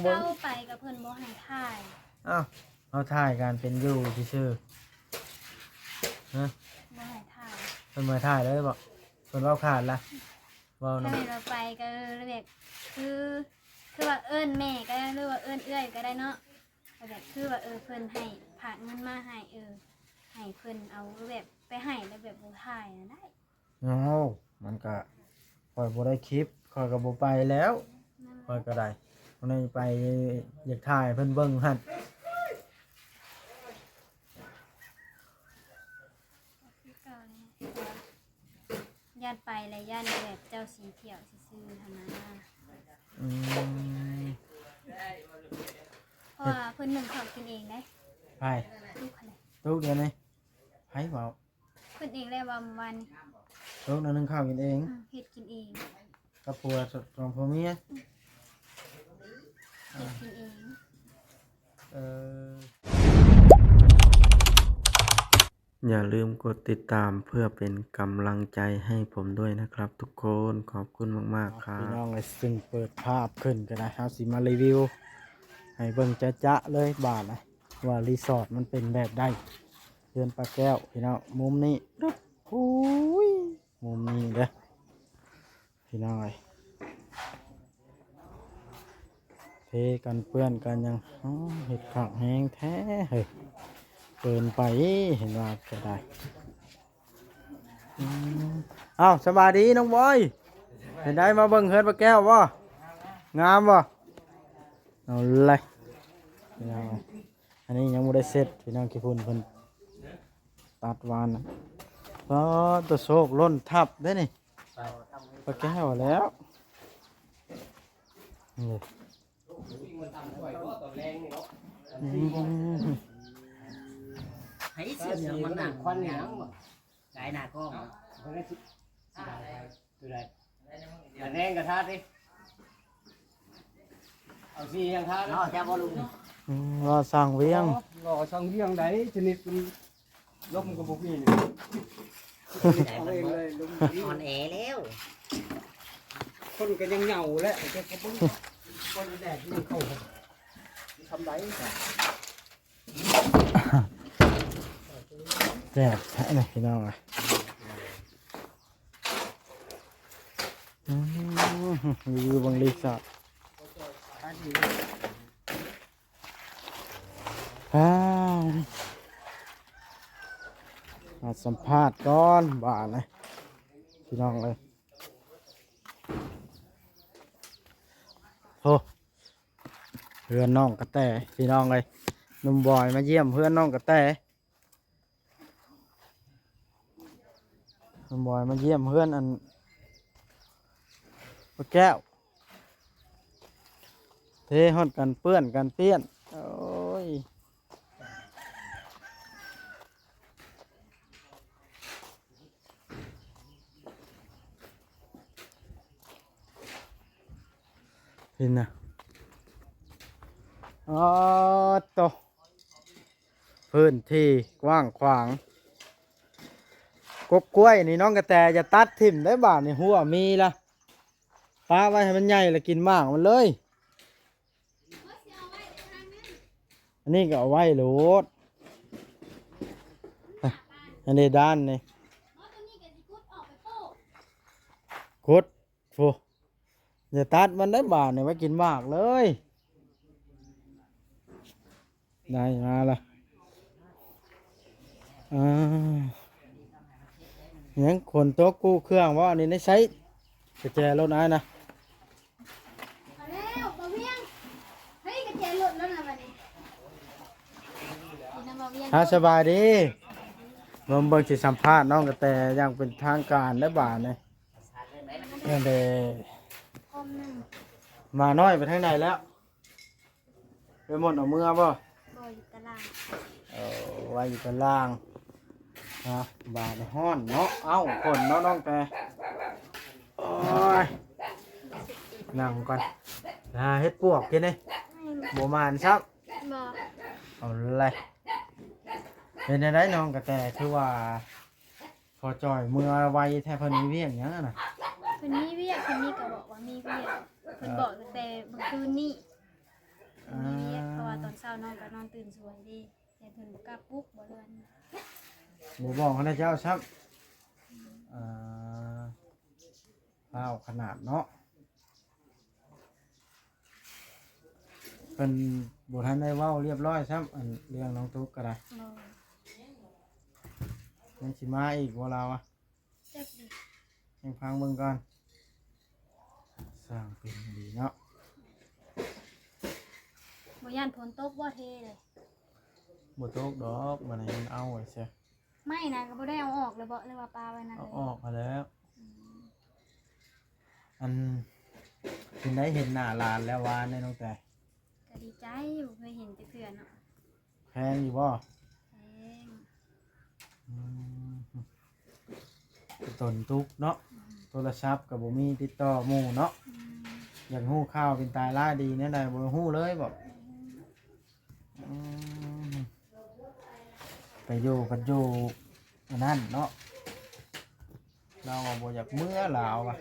บิ่ง เข้าไปกับเพิ่นบ่ให้ถ่าย อ้าวเอาถ่ายกันเป็นอยู่ซื่อๆฮะ บ่ให้ถ่าย เพิ่นมาถ่ายเลยบ่เพิ่นเว้าขาดละเว้า ถ้า นำ ให้เราไปก็แบบคือว่าเอิ้นแม่ก็ได้หรือว่าเอิ้นเอื้อยก็ได้เนาะแบบคือว่าเพิ่นให้ฝากเงินมาให้ให้เพิ่นเอาแบบไปให้แล้วแบบบ่ถ่ายนะได้ เอามันก็ข่อยบ่ได้คลิปข่อยก็บ่ไปแล้วข่อยก็ได้วันนี้ไปอยากถ่ายเพิ่นเบิ่งหั่น คือเก่าเลยญาติไปแล้วญาติแบบเจ้าสีเที่ยวซื่อๆหั่นนะ อืม เพราะว่าเพิ่นนึ่งข้าวกินเองได้ ไป ลูกอะไร ลูกเดี๋ยวนี้ไผเว้า เพิ่นเองแล้วว่าวัน ลูกนั่นนึ่งข้าวกินเอง เฮ็ดกินเอง กับผัวสองผัวเมีย เฮ็ดกินเอง อย่าลืมกดติดตามเพื่อเป็นกำลังใจให้ผมด้วยนะครับทุกคนขอบคุณมากๆครับพี่น้องเลยซึ่งเปิดภาพขึ้นกันนะครับสิมารีวิวให้เบิ่งจ๊ะๆเลยบาทนะว่ารีสอร์ทมันเป็นแบบใดเรือนปลาแก้วพี่น้องมุมนี้ปึ๊บโอ้ยมุมนี้เด้อพี่น้องเลยเทกันเปื้อนกันยังอ๋อเห็ดขักแห้งแท้เฮ้ยเกินไปเห็นว่าก็ได้อ้าวสบายดีน้องบอยเห็นได้มาเบิ่งเฮือนปลาแก้วบ่งามบ่เอาเลยพี่น้องอันนี้ยังไม่ได้เสร็จพี่น้องกี่พุ่นเพิ่นตัดวานนะก็ตัวโศกล้นทับได้นี่ปลาแก้วแล้วนี่thấy xưa giờ mình làm khoan nhãn mà cái nào con từ đây là đen cả tha đi ở gì hàng tha nó theo bao luôn รอสั่งเวียง lò xong riêng đấy cho nên lúc có một gì này lên lên lúc còn ẻ léo con cái nhang nhàu đấy cái con cái đẹp nó khẩu thấm đáy แซ่บแท้เลยพี่น้องอ่ะรีวิวบางรีสอร์ทมาสัมภาษณ์ก่อนบ่าเลยพี่น้องเลยโอ้เพื่อนน้องกระแตพี่น้องเลยหนุ่มบอยมาเยี่ยมเพื่อนน้องกระแตหนุ่มบอยมาเยี่ยมเพื่อนอันปลาแก้วเทฮอดกันเปื้อนกันเปี้ยนโอ้ยเห็นนะอ๋อโตพื้นที่กว้างขวางกกกล้วยนี่น้องกระแตจะตัดทิ่มได้บาทนี่หัวมีละป้าไว้ให้มันใหญ่แล้วกินมากมันเลยอันนี้ก็เอาไว้โหลดอันนี้ด้านนี่คุดโฟอย่าตัดมันได้บาทนี่ไว้กินมากเลยได้มาละยังคนโต๊ะกู้เครื่องว่าอันนี้ได้ใช้กระแจรถน้ายนะ มาแล้วบ่เวียงเฮ้ยกระเจหลุดแล้วนะบัดนี้นี่นะบ่เวียง สบายดีเบิ่งสิสัมภาษณ์น้องกระแตอย่างเป็นทางการได้บาทนี่นี่เด้ คมหนึง มาน้อยไปทางไหนแล้วไปหมดเอามือบ่ บ่อยู่ตาราง ไว้อยู่ตารางนะบาทห้อนเนาะเอ้าคนเนาะน้องแต่โอ้ยนั่งก่อนเฮ็ดปวกกินนี่บ่มานซับ บ่ เอาเลยเป็นได้น้องกระแตคือว่าพอจ่อยมือไวแทบเพิ่นมีเวียงหยังน่ะ คนนี้เวียกคนนี้ก็บอกว่ามีเวียกเพิ่นบอกตั้งแต่เมื่อคืนนี้ ช้าน้องก็นอนตื่นสวยดีแต่เพิ่นบ่กล้าปลุกบ่เรือน บ่บอกให้เจ้าซับข้าวขนาดเนาะเป็นบ่ทันได้เว้าเรียบร้อยซับอันเรื่องน้องตุ๊กก็ได้ บ่ ยังสิมาอีกบ่เราอ่ะ เจ็บดิ ยังฟังเบิ่งก่อนสร้างเป็นดีเนาะ บ่ย่านฝนตกบ่เทเลย บ่ตกดอกมันให้มันเอาไว้เสีย ไม่นะก็บ่ได้เอาออกเลยบ่เลยว่าปลาไว้นั่น เอา เลย ออกมาแล้ว อันเป็นได้เห็นหน้าหลานแล้ววานได้น้องแต่ ก็ดีใจอยู่เคยเห็นแต่เพื่อนเนาะ แพงอยู่บ่ แพง อืมต้นตุกเนาะโทรศัพท์กับบ่มีติดต่อหมู่เนาะ อืม อยากฮู้ข่าวเป็นตายล่าดีแน่ใดบ่ฮู้เลยบอกอืมไปอยู่กันอยู่อันนั้นเนาะเราก็บ่อยากเมื่อลาวอ่ะ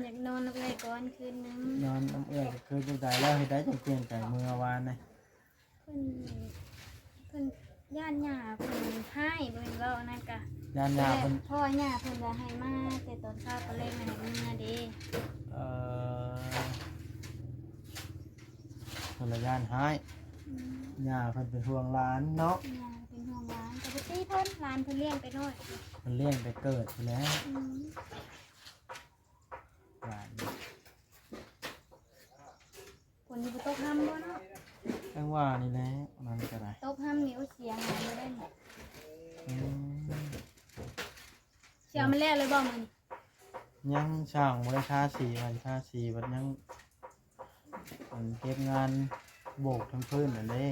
อยากนอนเลยก่อนคืนนึง นอนน้ำเอื้อยก็คือจังไดแล้วเฮ็ดได้จังเปลี่ยนใจเมื่อวานนี่ เพิ่นย่านหญ้าเพิ่นให้เพิ่นเว้านั่นก็ ยานยาเพิ่น พ่อหญ้าเพิ่นก็ให้มาแต่ตอนเช้าก็เลยมาให้เมื่อเด้ เอ่อเพิ่นละยานหาย อืม ย่าเพิ่นเป็นห่วงหลานเนาะ หญ้าเป็นห่วงหลานก็บ่ตีเพิ่นหลานเพิ่นเลี้ยงไปน้อย เพิ่นเลี้ยงไปเกิดไปแล้ว อืม หลาน ฝนอยู่บ่ตกห้ำบ่เนาะ จังว่านี่แหละมันก็ได้ ตกห้ำนี่โอ้เสียหายบ่ได้นี่ อืม เสียมาแล้วเลยบ่มื้อนี้ ยังช่างบ่ได้ทาสีไว้ทาสีบัดยังอันเก็บงานโบกทั้งพื้นนั่นเด้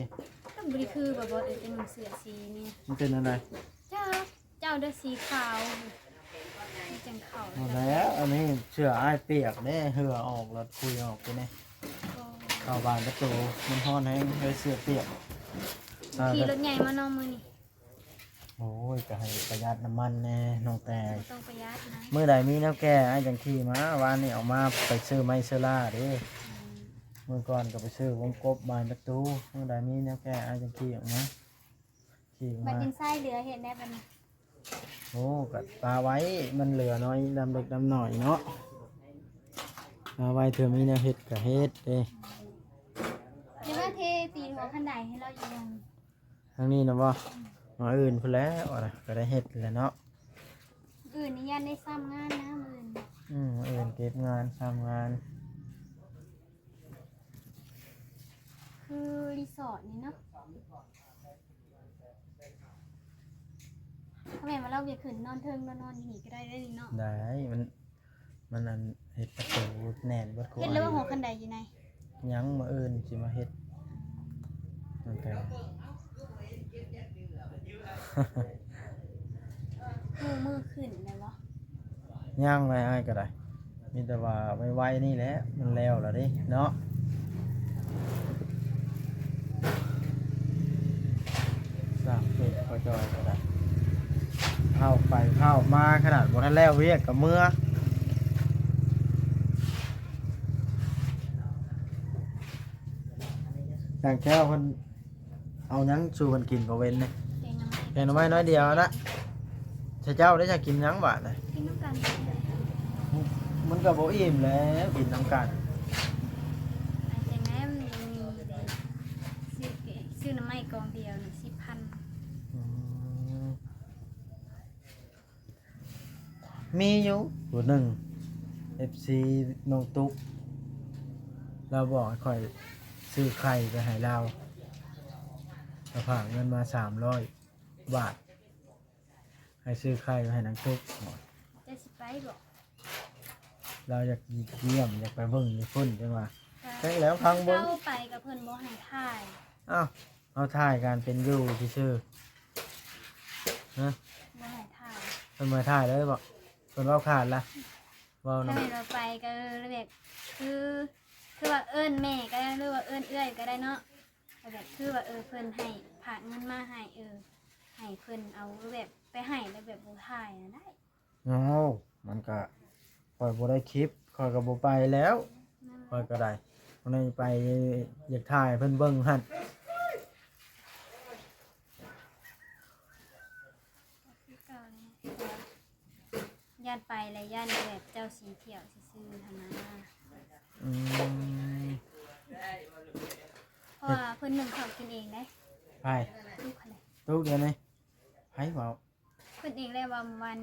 ก็บ่ได้คือแบบว่าเป็นเสื้อสีนี่ มันเป็นอะไร เจ้าเด้อสีขาวมีจังขาว หมดแล้วอันนี้เสื้ออ้ายเปียกเด้เหือออกแล้วคุยออกไปนี่เข้าบ้านประตูมันฮ้อนแฮงเลยเสื้อเปียก ขี่รถใหญ่มานอนมื้อนี้ โอ้ยก็ให้ประหยัดน้ำมันแน่น้องแต่ บ่ต้องประหยัดนะ เมื่อใดมีแนวแก้ไอ้จังขี่มาวานนี่เอามาไปซื้อไม้เซอร่าเดิเมื่อก่อนก็ไปซื้อวงกบบานประตูเมื่อใดมีแนวแก้ไอ้จังขี่ออกมาขี่ออก บัด มา เป็นไส้เหลือเห็ดได้บัดนี้ โอ้กัดปลาไว้มันเหลือน้อยดำเด็กดำหน่อยเนาะปลาไว้เธอมีแนวเฮ็ดกับเฮ็ดเด้ เดี๋ยวว่าเทตีหัวขันไดให้เราอยู่ยัง ทางนี้นะบ่หน่อยอื่นพุ่นแล้วอะก็ได้เฮ็ดแล้วเนาะ อื่นนี่ยันได้ซ้ำงานนะมื้อนี้ อื่นเก็บงานทำงาน คือรีสอร์ทนี่เนาะถ้าแม่มาเราอย่าขึ้นนอนเทิงนอนหนีก็ได้ได้ดีเนาะ ได้มันอันเฮ็ดประตูแน่นเบิด เฮ็ดแล้วว่าหัวขันไดอยู่ไหน ยังมาอื่นสิมาเฮ็ดมันแต่ มือขึ้นเลยวะ ย่างไว้ให้ก็ได้ มีแต่ว่าไว้นี่แหละ มันแล้วแล้วดิเนาะสร้างเป็ดก็จอยก็ได้เข้าไปเข้ามาขนาดบ่ทันแล้วเวียกกับเมื่อต่างแก้วเพิ่นเอาหยังสู่เพิ่นกินก็เว้นเลย เก่งน้ำไม้ แกงหน่อไม้น้อยเดียวนะถ้าเจ้าได้จะกินหยังบาดนะ กินน้ำกัน มันก็บ่อิ่มแล้วกินน้ำกัน ไอ้เจ๊แม่มันมีเลยซื้อน้ำไม้กองเดียวนี่10,000 อืมมีอยู่ตัวหนึ่ง FC น้องตุ๊กเราบอกให้ค่อยซื้อไข่ไปให้เราเราฝากเงินมา300 บาท ให้ซื้อไข่ไปให้นางตุ๊ก จะสิไปบอก เราอยากเยี่ยมอยากไปเบิ่งญี่ปุ่นจังว่าใช่แล้วพังเบิ่ง เข้าไปกับเพิ่นบ่ให้ถ่าย อ้าวเอาถ่ายการเป็นอยู่ซื่อๆนะ บ่ให้ถ่าย เพิ่นมาถ่ายเลยบอกเพิ่นเว้าขาดละเว้า ถ้า นำ ให้เราไปก็แบบคือว่าเอิ้นแม่ก็ได้หรือว่าเอิ้นเอื้อยก็ได้เนาะแบบคือว่าเพิ่นให้ฝากเงินมาให้ให้เพิ่นเอาแบบไปให้แล้วแบบบ่ถ่ายนะได้ เอามันก็ค่อยบ่ได้คลิปค่อยก็บ่ไปแล้ว นั่น ค่อยก็ได้ วันนี้ไปอยากถ่ายเพิ่นเบิ่งหั่น คือเก่าเลยย่านไปเลยย่านแบบเจ้าสีเที่ยวซื่อๆธรรมดา อืม เพราะว่าเพิ่นหนึ่งเขากินเองได้ ไป ลูกอะไร ลูกเดี๋ยวนี้ไผเว้า เพิ่นเองเลยว่าเมื่อวัน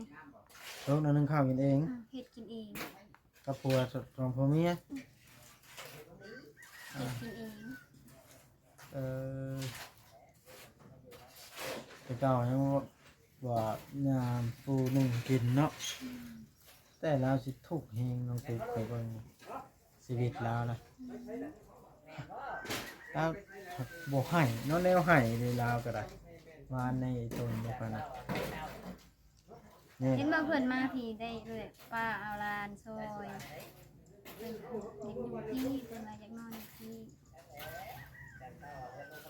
ลูกนั่นนึ่งข้าวกินเอง เฮ็ดกินเอง กับผัวสองผัวเมีย เฮ็ดกินเอง เออแต่เก่ายังว่ายามปูหนึ่งกินเนาะแต่เราสิทุกข์แฮงน้องติ๊กไปเบิ่งชีวิตเรานะแล้วบ่ให้เนาะแนวให้เลยลาวก็ได้มาในตนบ่กันนะเนี่ย เห็นว่าเพิ่นมาพี่ได้เลยป้าเอาลานซอยเพิ่นเด็กอยู่พี่เพิ่นมาจากนอนอยู่พี่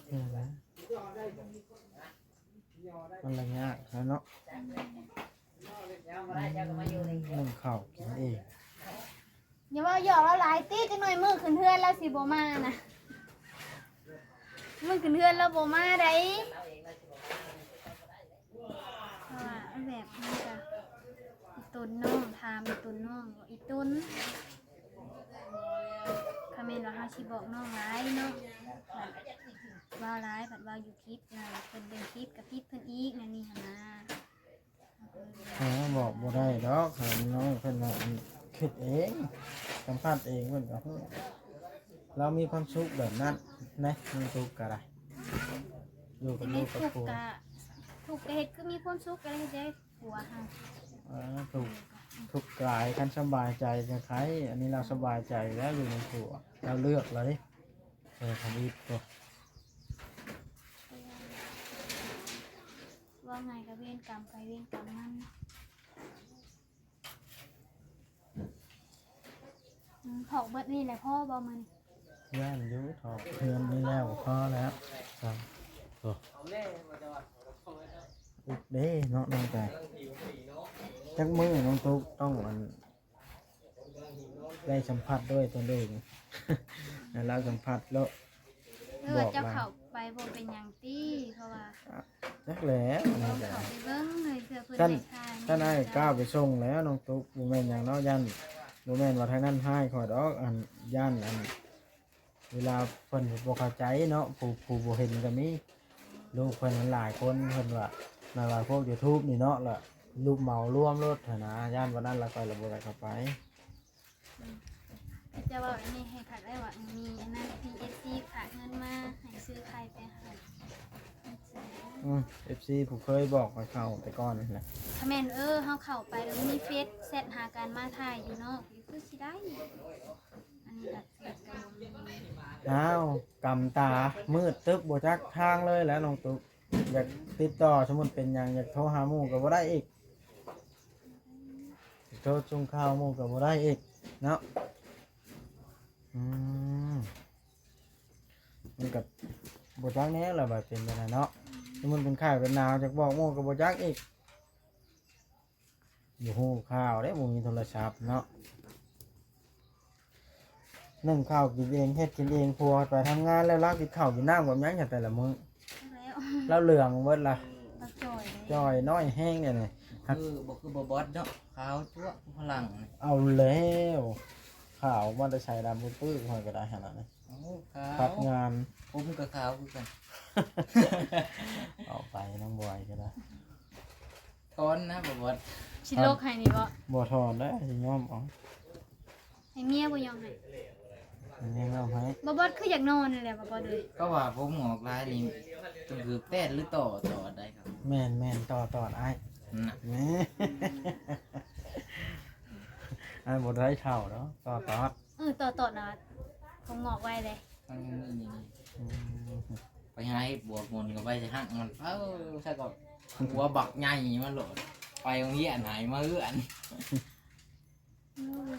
เนี่ยนะมันละยากนะเนาะนึ่งข้าวกินเอง อย่าว่าหยอกเราหลายตีจังหน่อยมือขึ้นเทือนแล้วสิบ่มานะมือขึ้นเทือนแล้วบ่มาได้เพราะว่าอันแบบมันจะอีตุนน้องถามอีตุนน้องบอกอีตุนคาเมนว่าเฮาสิบอกน้องหลายเนาะว่าหลายผัดว่าอยู่คลิปนะเพิ่นเป็นคลิปกับคลิปเพิ่นอีกนั่นนี่หั่นนะ บอกบ่ได้ดอกให้น้องเพิ่นว่าคิดเองสัมภาษณ์เองเพิ่นก็ฮู้เรามีความสุขแบบนั้นนะมีสุขก็ได้อยู่กับ เฮ็ ลู ด กกับ ทุก ผัว กะทุกกะเฮ็ดคือมีความสุขก็ได้เด้ผัวเฮา ถูกทุกกายกันสบายใจจะใครอันนี้เราสบายใจแล้วอยู่ในผัวเราเลือกเลยทำอีกตัว ว่าไงก็เวรกรรมไปเวรกรรมมันเผาเบิดนี่แหละพ่อบ่มัน ย่านอยุถอดเพื่อนนี่แล้วพอแล้วครับอุดเด้เนาะน้องแต่จักมือน้องตุ๊กต้องมันได้สัมผัสด้วยตนเอง แล้วเราสัมผัสแล้ว เออเจ้าเข้าไปบ่เป็นหยังตี้เพราะว่า จักแล้ว เรา นี่แต่ เข้าไปเบิ่งเลยเพื่อเพิ่น ท่าน ได้ทาย ท่านไอ้ก้าวไปส่งแล้วน้องตุ๊กบูแมนอย่างเนาะยันบูแมนว่าทางนั้นให้ขอดอกอันยันอันเวลาเพิ่นบ่เข้าใจเนาะผู้บ่เห็นก็มีลูกเพิ่นมันหลายคนเพิ่นว่ามาว่าพวก YouTube นี่เนาะล่ะลูกเหมารวมรถหั้นนะย่านวันนั้นเราไปเราบ่ได้เข้าไป จะว่าอันนี้ให้ผัดได้ว่ามีอันนั้น PSC ฝากเงินมาให้ซื้อไข่ไปให้ FC ผู้เคยบอกกับเขาแต่ก่อนนั่นแหละ ถ้าแม่นเฮาเข้าไปแล้วมีเฟซแชทหากันมาถ่ายอยู่เนาะคือสิได้อันนี้แบบเฟซกัน อ้าวกำตามืดตึ๊บบ่จักทางเลยแหล้วน้องตุ๊กอยากติดต่อสมมุติเป็นหยังอยากโทรหาหมู่ก็บ่ได้อีกโทรส่งข่าวหมู่ก็บ่ได้อีกเนาะมันกับบจักแหนี้แหละแบบเป็นไปได้เนาะสมมุติเป็นไข้เป็นหนาวจากบอกหมู่กับบจักอีกอยู่หูข่าวได้บ่มีโทรศัพท์เนาะนึ่งข้าวกินเองเฮ็ดกินเองพัวไปทำงานแล้วลากกินข้าวกินน้ำแบบยังอย่างแต่ละมื้อ แล้ว แล้วเหลืองเบิดล่ะ ปักจอยเลย จอยน้อยแห้งเนี่ยนี่ คือบ่บอสเนาะขาวจั่วพลัง เอาแล้วข่าวมันจะใช้ดำปื้อๆคอยก็ได้ขนาดนี้ ขา พั ว ดงาน ผมก็ขาวคือกัน เอาไปน้องบอยก็ได้ ทอนนะบ่บอส ชิโลกให้นี่บ่ บ่ถอนได้สิยอมเอา ให้เมียบ่ยอมให้ อันนี้เอาให้ บ่บอสคืออยากนอนนี่แหละบ่บอสเลย ก็ว่าผมออกลายนี่ก็คือแปดหรือต่อได้ครับ แม่นต่อไอ้ น่ะ แม่ ไอ้บ่ได้เท่าเนาะต่อ ต่อนะผมงอกไว้เลย มันนี่ อืม ไปหาเฮ็ดบวกมนก็ไปสิหักมันซะก็หัวบักใหญ่มันโหลดไปโรงเรียนหายมาเอื้อน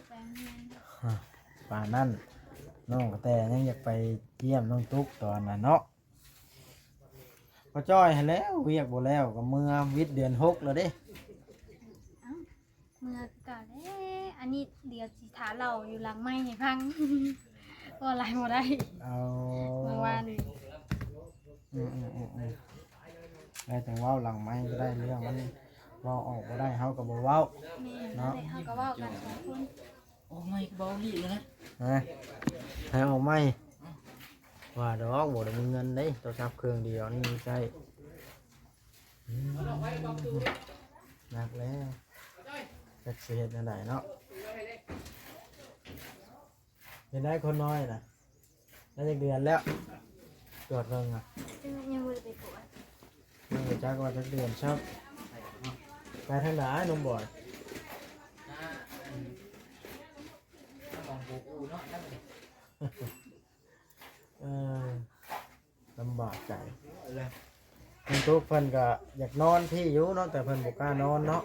แปลงเงิน ป่านนั้นน้องแต่ยังอยากไปเยี่ยมน้องตุ๊กตอนน่ะเนาะพอจ้อยให้แล้วเวียกบ่แล้วก็เมื่อวิทย์เดือน6แล้วเด้ เมื่อก่อนอันนี้เดี๋ยวสิถาเราอยู่หลังไม้ให้พัง ก็ไล่บ่ได้ เอา บางวัน ได้แต่เว้าหลังไม้ก็ได้เรื่องมันเว้าออกบ่ได้เฮาก็บ่เว้า แม่นั่นแหละเฮาก็เว้ากันสองคน โอ้ไม่เบาลีเลยนะ ให้ออกไหมว่าดอกบ่ได้มีเงินเด้โทรศัพท์เครื่องเดียวนี่ใช่หนักแล้วจักสิเฮ็ดจังไดเนาะเป็นได้คนน้อยน่ะได้จักเดือนแล้วตรวจเบิ่งอ่ะ ซึ่งยังบ่ได้ไปกวด ยังบ่จักว่าจักเดือนครับไปทางใดนมบ่อย ลองปูอูเนาะนั่นเลย เออลำบากใจคุณทุกเพิ่นก็อยากนอนที่อยู่เนาะแต่เพิ่นบ่กล้านอนเนาะ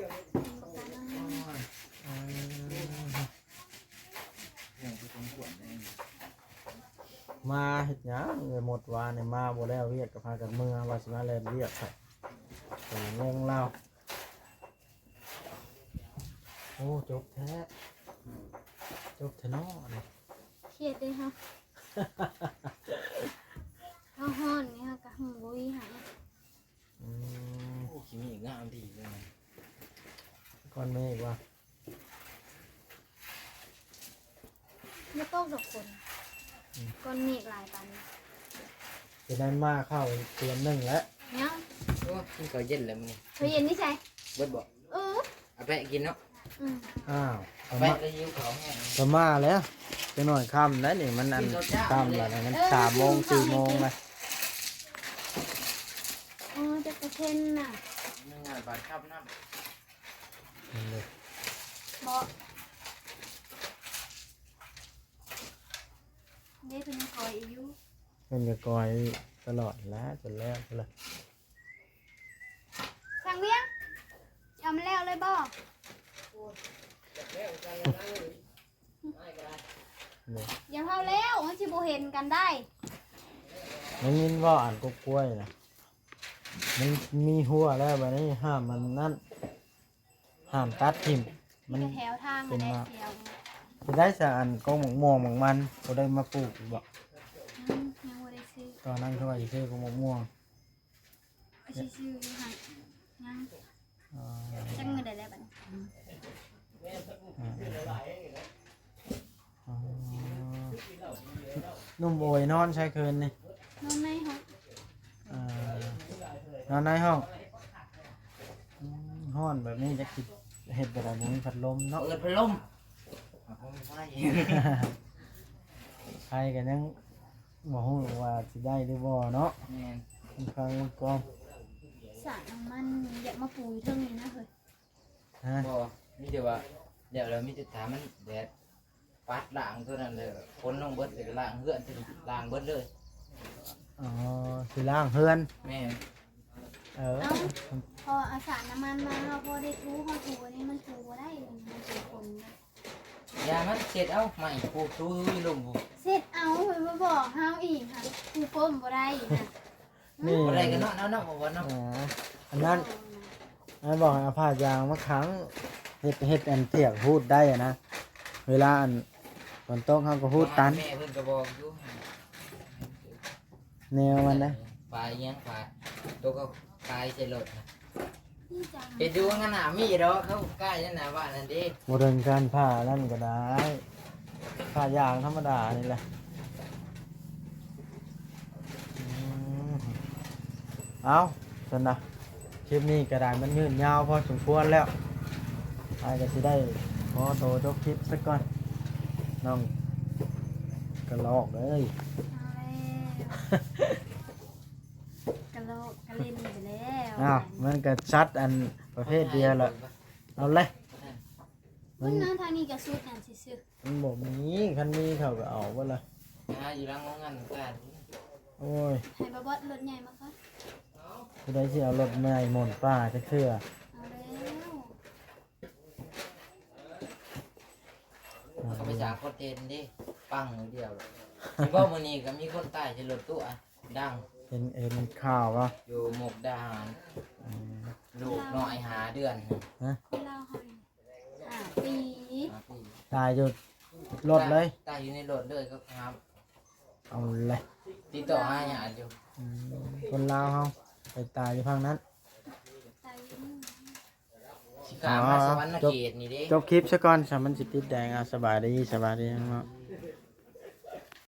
มาเฮ็ดหยังเลยหมดวานนี่มาบ่แล้วเวียกก็พากันเมื่อว่าสิมาเล่นเวียกครับแต่งงแล้วโอ้จบแท้จบแท้เนาะนี่ เครียดเด้เฮาเฮาฮ้อนนี่เฮาก็หึบ่มีหา อืม โอ้ขี้มีงามดีเลย ก่อนเมฆว่า บ่ตกดอกคนก้อนเมฆหลายปานนี้ จะได้มาเข้าเดือนหนึงแล้ว ยัง โอ้กินข้าวเย็นเลยมึง เฮ้ยเย็นนี่ใช่ เบิดบอก เออ เอาไปกินเนาะ อ้าว เอาไปแล้วยิ้วเขาแห้ง จะมาแล้วจะหน่อยค่ำแล้วนี่มันอันค่ำแล้วนะมัน3 โมง 4 โมงเลย อ๋อจะกระเทนน่ะ นึ่งงานบาดครับน้ำ นี่เลย บ่เด้เพิ่นยังคอยอยู่ มันจะกอยตลอดแล้วจนแล้วเลย สั่งเวียงเอามาแล้วเลยบ่ นี่ อย่าเท่าแล้วมันสิบ่เห็นกันได้ มันยินว่าอ่านกกล้วยนะมันมีหัวแล้วแบบนี้ห้ามมันนั่นห้ามตัดทิ่มมัน มีแต่แถวทางมาได้แถว จะได้สะอันก็หมกม่วงหมกมันก็ได้มาปลูกอีกบอก ยังบ่ได้ซื้อ ตอนนั้นเขาว่าจะซื้อก็หมกม่วง ก็สิซื้ออยู่หั่นยัง อ่า จังเงินได้แล้วบัดนี้ อ่านุ่มโอยนอนใช้คืนนี่ นอนในห้อง อ่านอนในห้องห้อนแบบนี้จะคิดเห็ดแบบไหนมีพัดลมเนาะ เปิดพัดลมผมไม่ ใครกันยังบอกว่าสิได้หรือบ่เนาะ แม่น ค่อนข้างกอม สระน้ำมันอยากมาปูอยู่เทิงนี่นะเฮ้ย ฮะ บ่มีแต่ว่าเดี๋ยวเรามีแต่ถามมันแดดปัดล่างเท่านั้นเลยคนลงเบิดเลยล่างเฮือนล่างเบิดเลย อ๋อสิล้างเฮือน แม่น เออ เอ้าพอเอาสระน้ำมันมาเฮาพอได้ทูเฮาถูอันนี้มันถูบ่ได้มันเป็นคนนะ ยามันเสร็จเอาใหม่ปลูกตู้ลงปลูก เสร็จเอาเฮ้ยมาบอกเฮาอีกค่ะกูเพิ่มบ่ได้นะ นี่ อะไรกันเนาะเนาะบอกว่าเนาะ อ่าอันนั้นอันบอกให้เอาผ้ายางมาขังเฮ็ดอันเตียกพูดได้อะนะเวลาอันฝนตกเขาก็พูดตัน แม่เพิ่นก็บอกอยู่ แนวมันนะ ปลายยังปลายตัวก็ปลายใส่รถนะ นี่จัง ไปดูงานหนามีดอกเขาใกล้ยันหนาบ้านนั่นดิ บริการผ้านั่นก็ได้ผ้ายางธรรมดานี่แหละอืมเอาสนะคลิปนี้กระดานมันยืดยาวพอสมควรแล้วไอ้ก็สิได้พอโตจบคลิปสักก่อนน้องกระลอกเลย เอาแล้วกะโลกกะเล่นไปแล้ว อ้าวมันก็ชัดอันประเภทเดียวแหละเอาเลย มันนั่งทางนี้ก็สุดนั่นซื่อ มันบอกมีคันนี้เขาก็เอาว่าละ อยู่ร่างงานกัน โอ้ย ๆให้บ่บดรถใหญ่มาครับ ผู้ใดที่เอารถใหม่หม่นป้าจะเชื่อ เอาแล้ว เขาไปสร้างคอนเทนต์ดิปังเดียวที่ว่ามื้อนี้ก็มีคนใต้ที่รถตู้ดัง เห็นข่าวว่า อยู่หมกดาหารลูกน้อยหาเดือน เล่าให้5 ปี 5 ปี ตายอยู่รถเลย ตายอยู่ในรถเลยก็ครับ เอาเลย ติดต่อหาญาติอยู่ คนลาวเฮาไปตายอยู่ทางนั้น ตายอยู่นี่ สิข้ามมาสวรรค์เขตนี่เด้ จบคลิปซะก่อนสามันสิติดแดงอ่ะสบายดีเนาะ